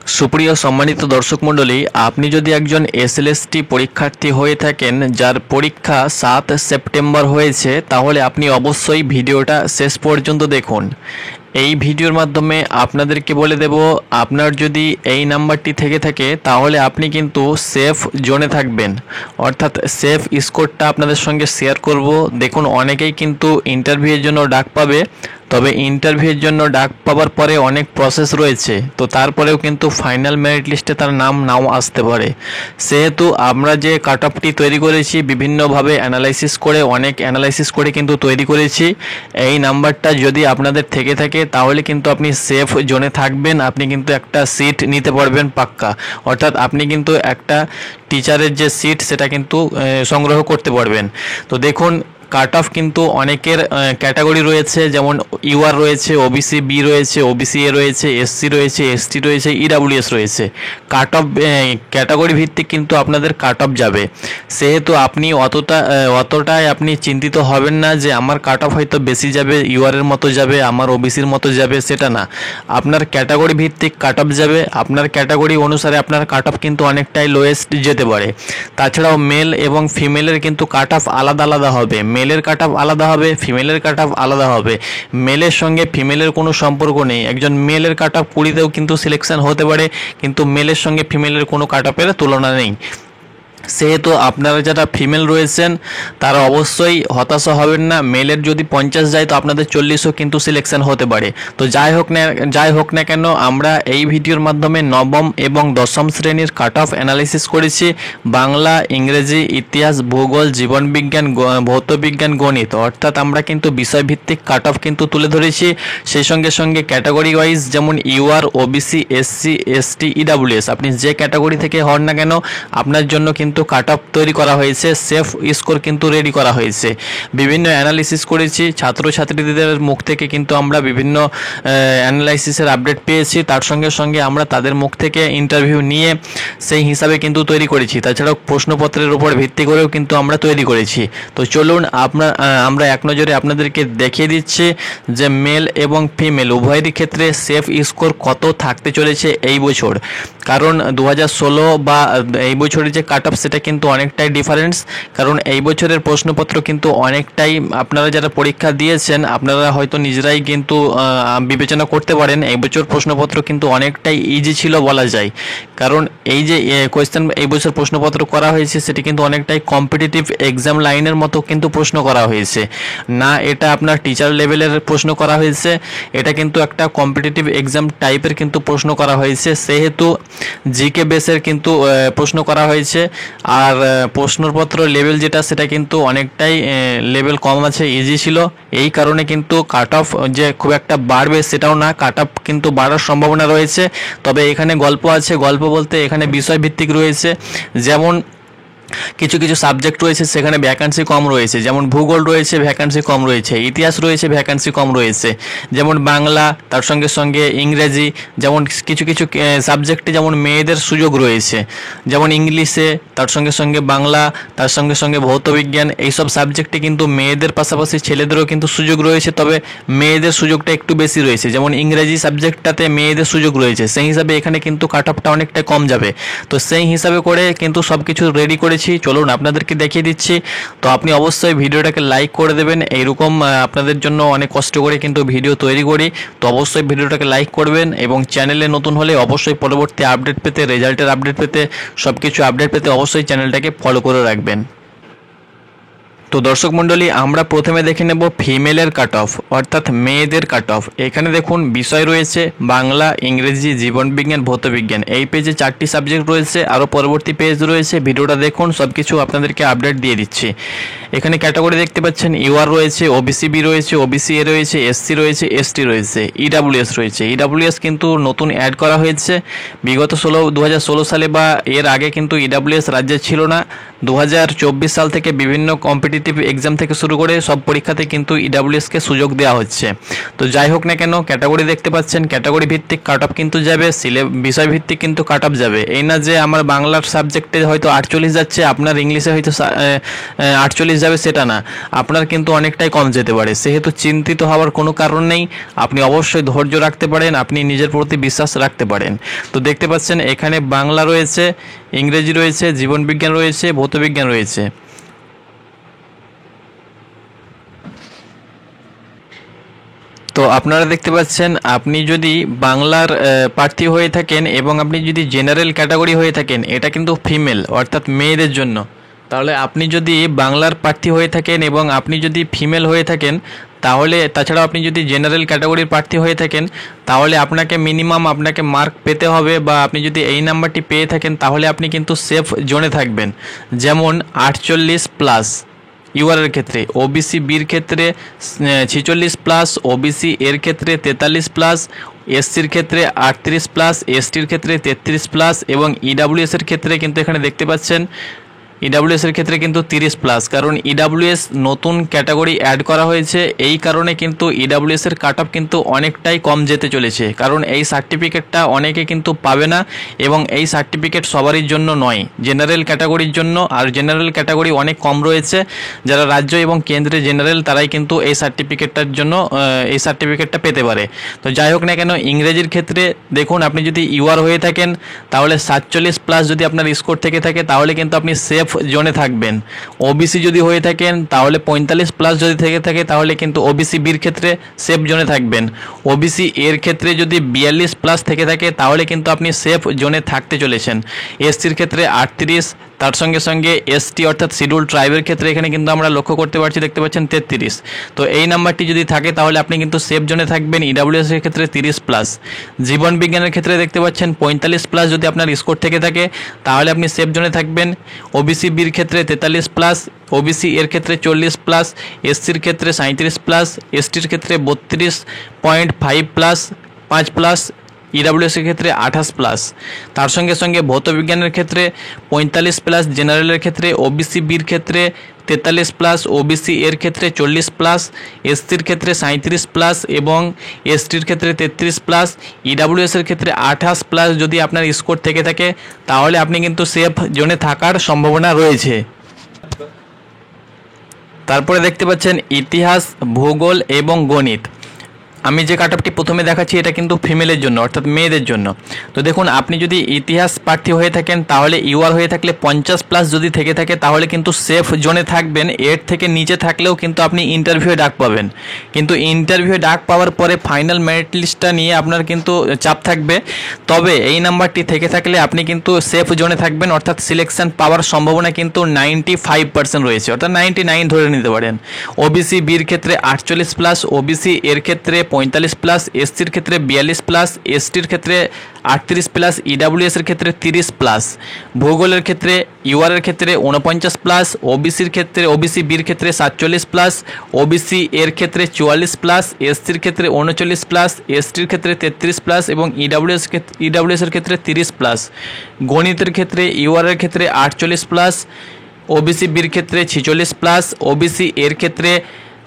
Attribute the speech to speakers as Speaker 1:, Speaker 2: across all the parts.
Speaker 1: সুপ্রিয় সম্মানিত দর্শক মণ্ডলী, আপনি যদি একজন এসএলএসটি পরীক্ষার্থী হয়ে থাকেন যার পরীক্ষা 7 সেপ্টেম্বর হয়েছে, তাহলে আপনি অবশ্যই ভিডিওটা শেষ পর্যন্ত দেখুন। এই ভিডিওর মাধ্যমে আপনাদেরকে বলে দেব, আপনার যদি এই নাম্বারটি থেকে থাকে তাহলে আপনি কিন্তু সেফ জোনে থাকবেন, অর্থাৎ সেফ স্কোরটা আপনাদের সঙ্গে শেয়ার করব। দেখুন, অনেকেই কিন্তু ইন্টারভিউয়ের জন্য ডাক পাবে, তবে ইন্টারভিউয়ের জন্য ডাক পাওয়ার পরে অনেক প্রসেস রয়েছে, তো তারপরেও কিন্তু ফাইনাল মেরিট লিস্টে তার নাম নাও আসতে পারে। সেহেতু আমরা যে কাট অফটি তৈরি করেছি বিভিন্নভাবে অ্যানালাইসিস করে, অনেক অ্যানালাইসিস করে কিন্তু তৈরি করেছি। এই নাম্বারটা যদি আপনাদের থেকে থাকে তাহলে কিন্তু আপনি সেফ জোনে থাকবেন, আপনি কিন্তু একটা সিট নিতে পারবেন পাক্কা, অর্থাৎ আপনি কিন্তু একটা টিচারের যে সিট সেটা কিন্তু সংগ্রহ করতে পারবেন। তো দেখুন, কাট অফ কিন্তু অনেকের ক্যাটাগরি রয়েছে, যেমন ইউআর রয়েছে, ওবিসি বি রয়েছে, ওবিসি এ রয়েছে, এসসি রয়েছে, এসটি রয়েছে, ইডাব্লিউএস রয়েছে। কাট অফ ক্যাটাগরি ভিত্তিক কিন্তু আপনাদের কাট অফ যাবে। সেহেতু আপনি অতটাই আপনি চিন্তিত হবেন না যে আমার কাট অফ হয়তো বেশি যাবে, ইউআরের মতো যাবে, আমার ওবিসির মতো যাবে, সেটা না। আপনার ক্যাটাগরি ভিত্তিক কাট অফ যাবে, আপনার ক্যাটাগরি অনুসারে আপনার কাট অফ কিন্তু অনেকটাই লোয়েস্ট যেতে পারে। তাছাড়াও মেল এবং ফিমেলের কিন্তু কাট অফ আলাদা আলাদা হবে, মেলের কাট অফ আলাদা হবে, ফিমেলের কাট অফ আলাদা হবে। মেলের সঙ্গে ফিমেলের কোনো সম্পর্ক নেই, একজন মেলের কাট অফ 20তেও কিন্তু সিলেকশন হতে পারে, কিন্তু মেলের সঙ্গে ফিমেলের কোনো কাট অফের তুলনা নেই। সেহেতু আপনারা যারা ফিমেল রয়েছেন তারা অবশ্যই হতাশা হবেন না। মেলের যদি 50 যায় তো আপনাদের 40ও কিন্তু সিলেকশন হতে পারে। তো যাই হোক না কেন, আমরা এই ভিডিওর মাধ্যমে নবম এবং দশম শ্রেণীর কাট অফ অ্যানালিসিস করেছি। বাংলা, ইংরেজি, ইতিহাস, ভূগোল, জীবনবিজ্ঞান, ভৌতবিজ্ঞান, গণিত, অর্থাৎ আমরা কিন্তু বিষয়ভিত্তিক কাট অফ কিন্তু তুলে ধরেছি। সেই সঙ্গে সঙ্গে ক্যাটাগরি ওয়াইজ, যেমন UR, OBC, SC, ST, EWS, আপনি যে ক্যাটাগরি থেকে হন না কেন আপনার জন্য কিন্তু কাট অফ তৈরি করা হয়েছে, সেফ স্কোর কিন্তু রেডি করা হয়েছে। বিভিন্ন অ্যানালিসিস করেছি, ছাত্রছাত্রীদের মুখ থেকে কিন্তু আমরা বিভিন্ন অ্যানালাইসিসের আপডেট পেয়েছি, তার সঙ্গে সঙ্গে আমরা তাদের মুখ থেকে ইন্টারভিউ নিয়ে সেই হিসাবে কিন্তু তৈরি করেছি। তাছাড়াও প্রশ্নপত্রের উপর ভিত্তি করেও কিন্তু আমরা তৈরি করেছি। তো চলুন আমরা এক নজরে আপনাদেরকে দেখিয়ে দিচ্ছি যে মেল এবং ফিমেল উভয়েরই ক্ষেত্রে সেফ স্কোর কত থাকতে চলেছে এই বছর। কারণ 2016 বা এই বছরের যে কাট অফ সেটা কিন্তু অনেকটাই ডিফারেন্স। কারণ এই বছরের প্রশ্নপত্র কিন্তু অনেকটাই, আপনারা যারা পরীক্ষা দিয়েছেন আপনারা হয়তো নিজেরাই কিন্তু বিবেচনা করতে পারেন, এই বছর প্রশ্নপত্র কিন্তু অনেকটাই ইজি ছিল বলা যায়। কারণ এই যে কোয়েশ্চেন এই বছর প্রশ্নপত্র করা হয়েছে সেটি কিন্তু অনেকটাই কম্পিটিটিভ এক্সাম লাইনের মতো কিন্তু প্রশ্ন করা হয়েছে না, এটা আপনার টিচার লেভেলের প্রশ্ন করা হয়েছে, এটা কিন্তু একটা কম্পিটিটিভ এক্সাম টাইপের কিন্তু প্রশ্ন করা হয়েছে। সেহেতু জিকে বেসের কিন্তু প্রশ্ন করা হয়েছে। আর প্রশ্নপত্র লেভেল যেটা সেটা কিন্তু অনেকটাই লেভেল কম আছে, ইজি ছিল। এই কারণে কিন্তু কাট অফ যে খুব একটা বাড়বে সেটাও না, কাট অফ কিন্তু বাড়ার সম্ভাবনা রয়েছে। তবে এখানে গল্প আছে, গল্প বলতে এখানে বিষয়ভিত্তিক রয়েছে। যেমন কিছু কিছু সাবজেক্ট রয়েছে সেখানে ভ্যাকান্সি কম রয়েছে, যেমন ভূগোল রয়েছে ভ্যাকান্সি কম রয়েছে, ইতিহাস রয়েছে ভ্যাকান্সি কম রয়েছে, যেমন বাংলা, তার সঙ্গে সঙ্গে ইংরেজি, যেমন কিছু কিছু সাবজেক্টে যেমন মেয়েদের সুযোগ রয়েছে, যেমন ইংলিশে, তার সঙ্গে সঙ্গে বাংলা, তার সঙ্গে সঙ্গে ভৌতবিজ্ঞান, এইসব সাবজেক্টে কিন্তু মেয়েদের পাশাপাশি ছেলেদেরও কিন্তু সুযোগ রয়েছে, তবে মেয়েদের সুযোগটা একটু বেশি রয়েছে। যেমন ইংরেজি সাবজেক্টটাতে মেয়েদের সুযোগ রয়েছে, সেই হিসাবে এখানে কিন্তু কাট অফটা অনেকটা কম যাবে। তো সেই হিসাবে করে কিন্তু সব কিছু রেডি করেছি, চলুন আপনাদেরকে দেখিয়ে দিচ্ছি। তো আপনি অবশ্যই ভিডিওটাকে লাইক করে দেবেন, এইরকম আপনাদের জন্য অনেক কষ্ট করে কিন্তু ভিডিও তৈরি করি। তো অবশ্যই ভিডিওটাকে লাইক করবেন এবং চ্যানেলে নতুন হলে অবশ্যই পরবর্তী আপডেট পেতে, রেজাল্টের আপডেট পেতে, সব কিছু আপডেট পেতে অবশ্যই চ্যানেলটাকে ফলো করে রাখবেন। তো দর্শক মণ্ডলী, আমরা প্রথমে দেখে নেব ফিমেলের কাট অফ, অর্থাৎ মেয়েদের কাট অফ। এখানে দেখুন বিষয় রয়েছে বাংলা, ইংরেজি, জীবনবিজ্ঞান, ভৌতবিজ্ঞান, এই পেজে 4টি সাবজেক্ট রয়েছে, আরও পরবর্তী পেজ রয়েছে। ভিডিওটা দেখুন, সব কিছু আপনাদেরকে আপডেট দিয়ে দিচ্ছি। এখানে ক্যাটাগরি দেখতে পাচ্ছেন, ইউআর রয়েছে, ওবিসি বি রয়েছে, ওবিসি এ রয়েছে, এসসি রয়েছে, এসটি রয়েছে, ইডাব্লিউএস রয়েছে। ইডাব্লিউএস কিন্তু নতুন অ্যাড করা হয়েছে, বিগত 2016 সালে বা এর আগে কিন্তু ইডাব্লিউএস রাজ্যে ছিল না। 2024 সাল থেকে বিভিন্ন কম্পিটিটিভ এক্সাম থেকে শুরু করে সব পরীক্ষাতে কিন্তু ইডাব্লিউএসকে সুযোগ দেওয়া হচ্ছে। তো যাই হোক না কেন, ক্যাটাগরি দেখতে পাচ্ছেন, ক্যাটাগরি ভিত্তিক কাট অফ কিন্তু যাবে, বিষয় ভিত্তিক কিন্তু কাট অফ যাবে। এই না যে আমার বাংলার সাবজেক্টে হয়তো 48 যাচ্ছে, আপনার ইংলিশে হয়তো 48 যাবে, সেটা না, আপনার কিন্তু অনেকটাই কম যেতে পারে। সেহেতু চিন্তিত হওয়ার কোনো কারণ নেই, আপনি অবশ্যই ধৈর্য রাখতে পারেন, আপনি নিজের প্রতি বিশ্বাস রাখতে পারেন। তো দেখতে পাচ্ছেন এখানে বাংলা রয়েছে, ইংরেজি রয়েছে, জীবনবিজ্ঞান রয়েছে, ভৌতবিজ্ঞান রয়েছে। তো আপনারা দেখতে পাচ্ছেন, আপনি যদি বাংলার প্রার্থী হয়ে থাকেন এবং আপনি যদি জেনারেল ক্যাটাগরি হয়ে থাকেন, এটা কিন্তু ফিমেল অর্থাৎ মেয়েদের জন্য। তাহলে আপনি যদি বাংলার প্রার্থী হয়ে থাকেন এবং আপনি যদি ফিমেল হয়ে থাকেন, তাহলে তাছাড়াও আপনি যদি জেনারেল ক্যাটাগরির প্রার্থী হয়ে থাকেন, তাহলে আপনাকে মিনিমাম আপনাকে মার্ক পেতে হবে, বা আপনি যদি এই নাম্বারটি পেয়ে থাকেন তাহলে আপনি কিন্তু সেফ জোনে থাকবেন। যেমন 48+, ইউআরের ক্ষেত্রে, ওবিসি বির ক্ষেত্রে 46+, ওবিসি এর ক্ষেত্রে 43+, এসসির ক্ষেত্রে 38+, এসটির ক্ষেত্রে 33+, এবং ইডাব্লিউএস এর ক্ষেত্রে কিন্তু এখানে দেখতে পাচ্ছেন ইডাব্লিউএস এর ক্ষেত্রে কিন্তু 30+, কারণ ইডাব্লিউএস নতুন ক্যাটাগরি অ্যাড করা হয়েছে, এই কারণে কিন্তু ইডাব্লিউএস এর কাট অফ কিন্তু অনেকটাই কম যেতে চলেছে। কারণ এই সার্টিফিকেটটা অনেকে কিন্তু পাবে না, এবং এই সার্টিফিকেট সবারই জন্য নয়, জেনারেল ক্যাটাগরির জন্য। আর জেনারেল ক্যাটাগরি অনেক কম রয়েছে, যারা রাজ্য এবং কেন্দ্রে জেনারেল তারাই কিন্তু এই সার্টিফিকেটটার জন্য এই সার্টিফিকেটটা পেতে পারে। তো যাই হোক না কেন, ইংরেজির ক্ষেত্রে দেখুন, আপনি যদি ইউআর হয়ে থাকেন তাহলে 47+ যদি আপনার স্কোর থেকে থাকে তাহলে কিন্তু আপনি সেফ জোনে থাকবেন। ওবিসি যদি হয়ে থাকেন তাহলে 45+ যদি থেকে থাকে তাহলে কিন্তু ওবিসি বির ক্ষেত্রে সেফ জোনে থাকবেন। ওবিসি এর ক্ষেত্রে যদি 42+ থেকে থাকে তাহলে কিন্তু আপনি সেফ জোনে থাকতে চলেছেন। এসসির ক্ষেত্রে 38, তার সঙ্গে সঙ্গে এসটি অর্থাৎ শিডিউল ট্রাইবের ক্ষেত্রে এখানে কিন্তু আমরা লক্ষ্য করতে পারছি, দেখতে পাচ্ছেন 33। তো এই নাম্বারটি যদি থাকে তাহলে আপনি কিন্তু সেফ জোনে থাকবেন। ইডাব্লিউএস এর ক্ষেত্রে 30+, জীবন বিজ্ঞানের ক্ষেত্রে দেখতে পাচ্ছেন 45+ যদি আপনার স্কোর থেকে থাকে তাহলে আপনি সেফ জোনে থাকবেন। ওবিসি বির ক্ষেত্রে 43+, ওবিসি এর ক্ষেত্রে 40+, এসসির ক্ষেত্রে 37+, এসটির ক্ষেত্রে 32.5+, 5+, ইডাব্লিউএস এর ক্ষেত্রে 28+। তার সঙ্গে সঙ্গে ভৌতবিজ্ঞানের ক্ষেত্রে 45+, জেনারেলের ক্ষেত্রে ওবিসি বির ক্ষেত্রে 43+, ওবিসি এর ক্ষেত্রে 40+, এসসির ক্ষেত্রে 37+, এবং এসটির ক্ষেত্রে 33+, ইডাব্লিউএস এর ক্ষেত্রে 28+ যদি আপনার স্কোর থেকে থাকে তাহলে আপনি কিন্তু সেফ জোনে থাকার সম্ভাবনা রয়েছে। তারপরে দেখতে পাচ্ছেন ইতিহাস, ভূগোল এবং গণিত। আমি যে কাট অফটি প্রথমে দেখাচ্ছি এটা কিন্তু ফিমেলের জন্য অর্থাৎ মেয়েদের জন্য। তো দেখুন, আপনি যদি ইতিহাস প্রার্থী হয়ে থাকেন তাহলে ইউআর হয়ে থাকলে 50+ যদি থেকে থাকে তাহলে কিন্তু সেফ জোনে থাকবেন। এর থেকে নিচে থাকলেও কিন্তু আপনি ইন্টারভিউয়ে ডাক পাবেন, কিন্তু ইন্টারভিউয়ে ডাক পাওয়ার পরে ফাইনাল মেরিট লিস্টটা নিয়ে আপনার কিন্তু চাপ থাকবে। তবে এই নাম্বারটি থেকে থাকলে আপনি কিন্তু সেফ জোনে থাকবেন, অর্থাৎ সিলেকশন পাওয়ার সম্ভাবনা কিন্তু 95% রয়েছে, অর্থাৎ 99 ধরে নিতে পারেন। ওবিসি বির ক্ষেত্রে 48+, ওবিসি এর ক্ষেত্রে 45+, এসসির ক্ষেত্রে 42+, এসটির ক্ষেত্রে 38+, ইডাব্লিউএস এর ক্ষেত্রে 30+, ভূগোলের ক্ষেত্রে ইউআর এর ক্ষেত্রে 49+, ওবিসির ক্ষেত্রে ওবিসি বির ক্ষেত্রে 47+, ওবিসি এর ক্ষেত্রে 44+, এসসির ক্ষেত্রে 39+, এসটির ক্ষেত্রে 33+, এবং ইডাব্লিউএস এর ক্ষেত্রে 30+। গণিতের ক্ষেত্রে ইউআর এর ক্ষেত্রে 48+, ওবিসি বির ক্ষেত্রে 46+, ওবিসি এর ক্ষেত্রে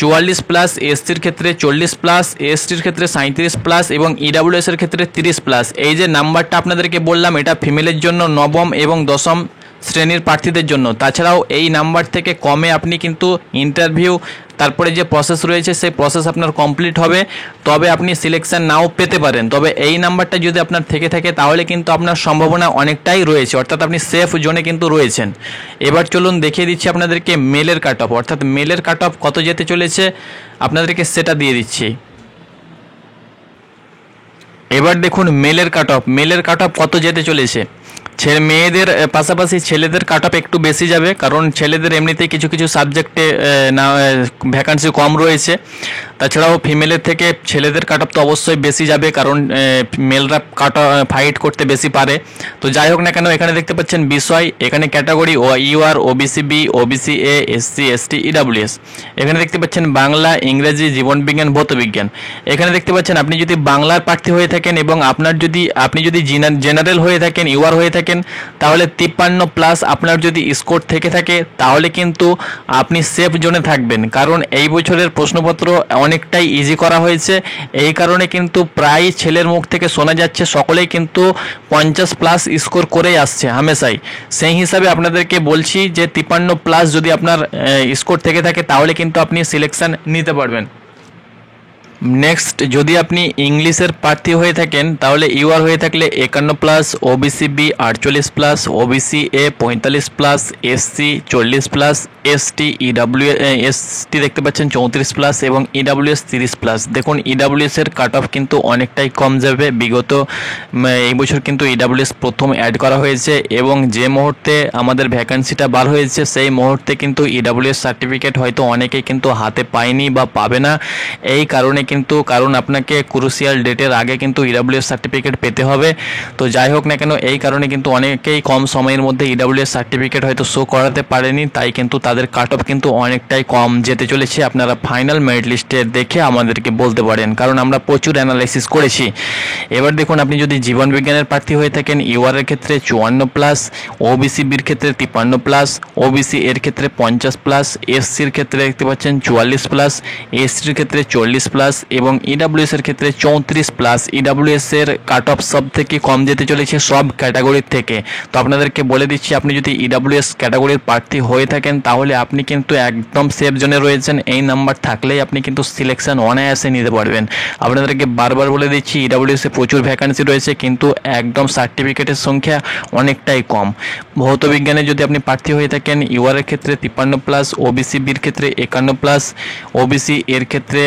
Speaker 1: 44+, এসসির ক্ষেত্রে 40+, এসটির ক্ষেত্রে 37+, এবং ইডাব্লিউএস এর ক্ষেত্রে 30+। এই যে নাম্বারটা আপনাদেরকে বললাম এটা ফিমেলের জন্য, নবম এবং দশম শ্রেণীর প্রার্থীদের জন্য। তাছাড়াও এই নাম্বার থেকে কমে আপনি কিন্তু ইন্টারভিউ তারপরে যে প্রসেস রয়েছে সেই প্রসেস আপনার কমপ্লিট হবে, তবে আপনি সিলেকশন নাও পেতে পারেন। তবে এই নাম্বারটা যদি আপনার থেকে থাকে তাহলে কিন্তু আপনার সম্ভাবনা অনেকটাই রয়েছে, অর্থাৎ আপনি সেফ জোনে কিন্তু রয়েছেন। এবার চলুন দেখিয়ে দিচ্ছি আপনাদেরকে মেলের কাট অফ, অর্থাৎ মেলের কাট অফ কত যেতে চলেছে আপনাদেরকে সেটা দিয়ে দিচ্ছি। এবার দেখুন মেলের কাট অফ কত যেতে চলেছে। মেয়েদের পাশাপাশি ছেলেদের কাট অফ একটু বেশি যাবে, কারণ ছেলেদের এমনিতেই কিছু কিছু সাবজেক্টে ভ্যাকান্সি কম রয়েছে। তাছাড়াও ফিমেলের থেকে ছেলেদের কাট অফ তো অবশ্যই বেশি যাবে, কারণ মেলরা ফাইট করতে বেশি পারে। তো যাই হোক না কেন, এখানে দেখতে পাচ্ছেন বিষয়, এখানে ক্যাটাগরি ও UR, OBC B, OBC A, SC, ST, EWS. এখানে দেখতে পাচ্ছেন বাংলা, ইংরেজি, জীবনবিজ্ঞান, ভৌতবিজ্ঞান। এখানে দেখতে পাচ্ছেন আপনি যদি বাংলার প্রার্থী হয়ে থাকেন এবং আপনি যদি জেনারেল হয়ে থাকেন, ইউআর হয়ে থাকেন, থাকেন তাহলে 53+ আপনার যদি স্কোর থেকে থাকে তাহলে কিন্তু আপনি সেফ জোনে থাকবেন, কারণ এই বছরের প্রশ্নপত্র অনেকটাই ইজি করা হয়েছে। এই কারণে কিন্তু প্রায় ছেলের মুখ থেকে শোনা যাচ্ছে সকলেই কিন্তু 50+ স্কোর করেই আসছে হামেশাই। সেই হিসাবে আপনাদেরকে বলছি যে 53+ যদি আপনার স্কোর থেকে থাকে তাহলে কিন্তু আপনি সিলেকশন নিতে পারবেন। নেক্সট, যদি আপনি ইংলিশের প্রার্থী হয়ে থাকেন তাহলে ইউআর হয়ে থাকলে 51+, OBC B 48+, OBC A 45+, SC 40+, ST ST দেখতে পাচ্ছেন 34+ এবং ইডাব্লিউএস 30+। দেখুন ইডাব্লিউএস এর কাট অফ কিন্তু অনেকটাই কম যাবে। বিগত এই বছর কিন্তু ইডাব্লিউএস প্রথম অ্যাড করা হয়েছে এবং যে মুহূর্তে আমাদের ভ্যাকান্সিটা বার হয়েছে সেই মুহূর্তে কিন্তু ইডাব্লিউএস সার্টিফিকেট হয়তো অনেকেই কিন্তু হাতে পায়নি বা পাবে না। এই কারণে কিন্তু কারণ আপনাকে ক্রুশিয়াল ডেটের আগে কিন্তু ইডাব্লিউএস সার্টিফিকেট পেতে হবে। তো যাই হোক না কেন, এই কারণে কিন্তু অনেকেই কম সময়ের মধ্যে ইডাব্লিউএস সার্টিফিকেট হয়তো শো করাতে পারেনি, তাই কিন্তু তাদের কাট অফ কিন্তু অনেকটাই কম যেতে চলেছে। আপনারা ফাইনাল মেরিট লিস্টে দেখে আমাদেরকে বলতে পারেন, কারণ আমরা প্রচুর অ্যানালাইসিস করেছি। এবার দেখুন, আপনি যদি জীবন বিজ্ঞানের প্রার্থী হয়ে থাকেন ইউআর এর ক্ষেত্রে 54+, ওবিসি বির ক্ষেত্রে 53+, ওবিসি এর ক্ষেত্রে 50+, এসসির ক্ষেত্রে দেখতে পাচ্ছেন 44+, এসটির ক্ষেত্রে 40+ এবং ইডাব্লিউএস এর ক্ষেত্রে 34+। ইডাব্লিউএস এর কাট অফ সব থেকে কম যেতে চলেছে সব ক্যাটাগরির থেকে। তো আপনাদেরকে বলে দিচ্ছি, আপনি যদি ইডাব্লিউএস ক্যাটাগরির প্রার্থী হয়ে থাকেন তাহলে আপনি কিন্তু একদম সেফ জোনে রয়েছেন। এই নাম্বার থাকলেই আপনি কিন্তু সিলেকশন অনায়াসে নিতে পারবেন। আপনাদেরকে বারবার বলে দিচ্ছি, ইডাব্লিউএস এ প্রচুর ভ্যাকান্সি রয়েছে কিন্তু একদম সার্টিফিকেটের সংখ্যা অনেকটাই কম। ভৌত বিজ্ঞানে যদি আপনি প্রার্থী হয়ে থাকেন ইউআর এর ক্ষেত্রে 53+, ওবিসি বির ক্ষেত্রে 51+, ওবিসি এর ক্ষেত্রে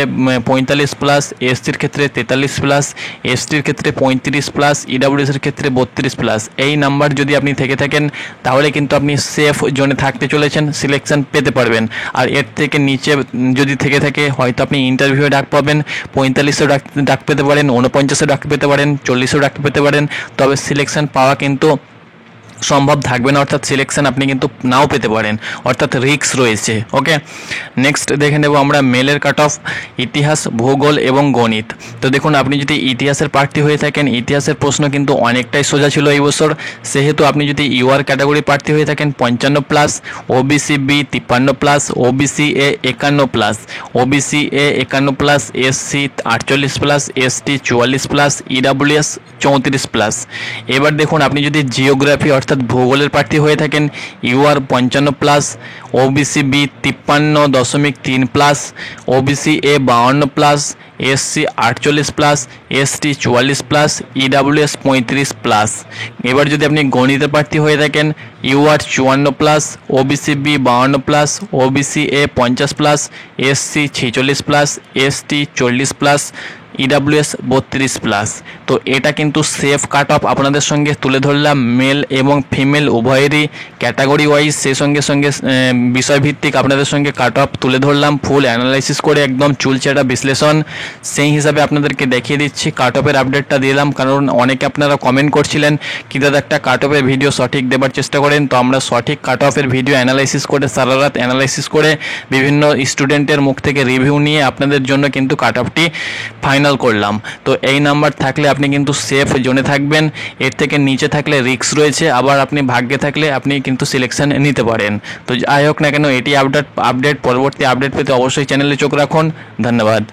Speaker 1: 45+, এসটির ক্ষেত্রে 43+, এসটির ক্ষেত্রে 35+, ইডাব্লিউএস এর ক্ষেত্রে 32+। এই নাম্বার যদি আপনি থেকে থাকেন তাহলে কিন্তু আপনি সেফ জোনে থাকতে চলেছেন, সিলেকশন পেতে পারবেন। আর এর থেকে নিচে যদি থেকে থাকে হয়তো আপনি ইন্টারভিউয়ে ডাক পাবেন, 45-এও ডাক পেতে পারেন, 49-এও ডাক পেতে পারেন, 40-এও ডাক পেতে পারেন, তবে সিলেকশন পাওয়া কিন্তু সম্ভব থাকবে না, অর্থাৎ সিলেকশন আপনি কিন্তু নাও পেতে পারেন, অর্থাৎ রিস্ক রয়েছে। ওকে, নেক্সট দেখে নেব আমরা মেলের কাট অফ ইতিহাস, ভূগোল এবং গণিত। তো দেখুন, আপনি যদি ইতিহাসের প্রার্থী হয়ে থাকেন ইতিহাসের প্রশ্ন কিন্তু অনেকটাই সোজা ছিল এই বছর। সেহেতু আপনি যদি ইউআর ক্যাটাগরি প্রার্থী হয়ে থাকেন 55+, OBC B 53+, OBC A 51+, OBC A 51+, SC 48+, ST 44+, EWS 34+। এবার দেখুন, আপনি যদি জিওগ্রাফি অর্থাৎ ভূগোলের প্রার্থী হয়ে থাকেন UR 55+, OBC B 53.3+, OBC A 52+, SC 48+, ST 44+, EWS 35+। এবার যদি আপনি গণিতের প্রার্থী হয়ে থাকেন UR 54+, OBC B 52+, OBC A 50+, SC 46+, ST 40+, EWS 32+। তো এটা কিন্তু সেফ কাট অফ আপনাদের সঙ্গে তুলে ধরলাম, মেল এবং ফিমেল উভয়েরই ক্যাটাগরি ওয়াইজ, সেই সঙ্গে সঙ্গে বিষয়ভিত্তিক আপনাদের সঙ্গে কাট অফ তুলে ধরলাম ফুল অ্যানালাইসিস করে, একদম চুলচেরা বিশ্লেষণ। সেই হিসাবে আপনাদেরকে দেখিয়ে দিচ্ছি, কাট অফের আপডেটটা দিলাম, কারণ অনেকে আপনারা কমেন্ট করছিলেন কি দাদা একটা কাট অফের ভিডিও সঠিক দেবার চেষ্টা করেন। তো আমরা সঠিক কাট অফের ভিডিও অ্যানালাইসিস করে সারা রাত অ্যানালাইসিস করে বিভিন্ন স্টুডেন্টের মুখ থেকে রিভিউ নিয়ে আপনাদের জন্য কিন্তু কাট অফটি ফাইনাল করলাম। তো এই নাম্বার থাকলে আপনি কিন্তু সেফ জোনে থাকবেন, এর থেকে নিচে থাকলে রিস্ক রয়েছে, আবার আপনি ভাগ্যে থাকলে আপনি কিন্তু সিলেকশন নিতে পারেন। তো যাই হোক না কেন, এটি আপডেট পরবর্তী আপডেট পেতে অবশ্যই চ্যানেলে চোখ রাখুন। ধন্যবাদ।